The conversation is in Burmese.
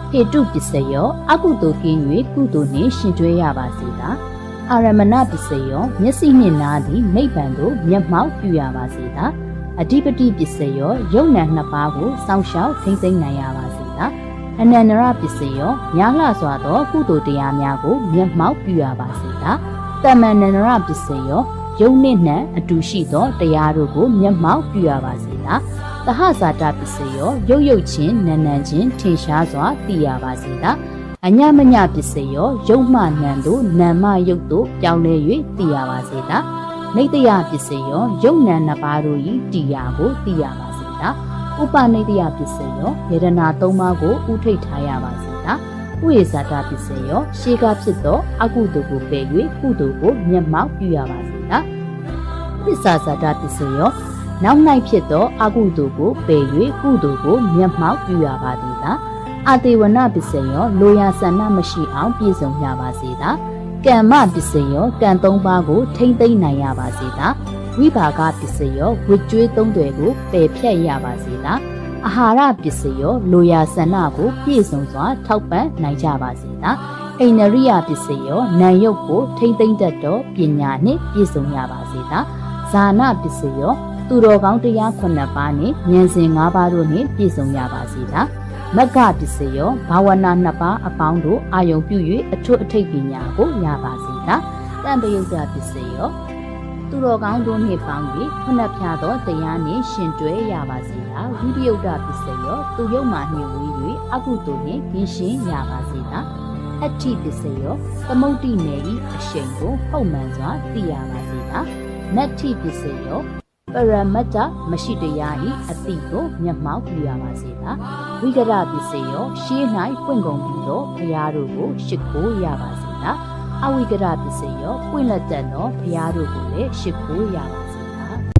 ဟေတုပစ္စယောအကုသိုလ်ကင်း၍ကုသိုလ်နှင့်ရှင်တွဲရပါစေသာအာရမဏပစ္စယောမျက်စိနှင့်နားသည်နိဗ္ဗာန်သို့မျက်မှောက်ပြုရပါစေသာအဓိပတိပစ္စယောယုံနံနှစ်ပါးကိုစောင့်ရှောက်ထိမ့်သိမ်းနိုင်ရပါစေသာအနန္တရပစ္စယောများလှစွာသောကုသိုလ်တရားများကိုမျက်မှောက်ပြုရပါစေသာတမန်နန္တရပစ္စယောယုံနှင့်နှံအတူရှိသောတရားတို့ကိုမျက်မှောက်ပြုရပါစေသာသဟဇာတပစ္စယောရုပ်ချင်းနံနံချင်းထင်ရှားစွာသိရပါစေသာအညမညပစ္စယောယုံမှနံတို့နံမယုတ်တို့ပြောင်းလဲ၍သိရပါစေသာနိတ္တယပစ္စယောယုံနံနှစ်ပါးတို့၏တရားကိုသိရပါစေသာဥပနိတ္တယပစ္စယောယတနာသုံးပါးကိုဥထိတ်ထားရပါစေသာဥယေဇာတပစ္စယောရှေးကဖြစ်သောအကုသိုလ်ကိုပယ်၍ကုသိုလ်ကိုမျက်မှောက်ပြုရပါစေသာပစ္ဆာဇာတပစ္စယောနောက်၌ဖြစ်သောအကုသိုလ်ကိုပယ်၍ကုသိုလ်ကိုမျက်မှောက်ပြုရပါသည်သာအတေဝနပစ္စယောလိုရာဆန္ဒမရှိအောင်ပြည့်စုံရပါစေသာကမ္မပစ္စယောကံသုံးပါးကိုထိမ့်သိမ့်နိုင်ရပါစေသာဝိဘာဂပစ္စယောဝိကျွေးသုံးတွေကိုပယ်ဖြတ်ရပါစေသာအာဟာရပစ္စယောလိုရာဆန္ဒကိုပြည့်စုံစွာထောက်ပံ့နိုင်ကြပါစေသာအိန္ဒရိယပစ္စယောနာယုတ်ကိုထိမ့်သိမ့်တတ်သောပညာနှင့်ပြည့်စုံရပါစေသာဇာနာပစ္စယောသူတော်ကောင်းတရား9ပါးနှင့်ဉာဏ်စဉ်5ပါးတို့နှင့်ပြည့်စုံရပါစေသာမဂ္ဂပစ္စယောဘာဝနာ2ပါးအပေါင်းတို့အာယုံပြု၍အထွတ်အထိပ်ပညာကိုရပါစေသာတံပယုတ်တပစ္စယောသူတော်ကောင်းတို့နှင့်ပေါင်း၍ခုနှစ်ဖြာသောတရားနှင့်ရှင်တွဲရပါစေသာဝိပယုတ်တပစ္စယောသူယုတ်မှနှင့်ဝေး၍အကုသိုလ်နှင့်ကင်းရှင်းရပါစေသာအဋ္ဌိပစ္စယောသမုဒ္ဒိနယ်၏အရှိန်ကိုဟုတ်မှန်စွာသိရပါစေသာနတ္ထိပစ္စယောပရမတ္တမရှိတရား၏အတိကိုမျက်မှောက်ပြုရပါစေသာဝိကရပစ္စယောရှေး၌ပွင့်ကုန်ပြီးသောဘုရားတို့ကိုရှိခိုးရပါစေသာအဝိကရပစ္စယောပွင့်လက်တတ်သောဘုရားတို့ကိုလည်းရှိခိုးရပါ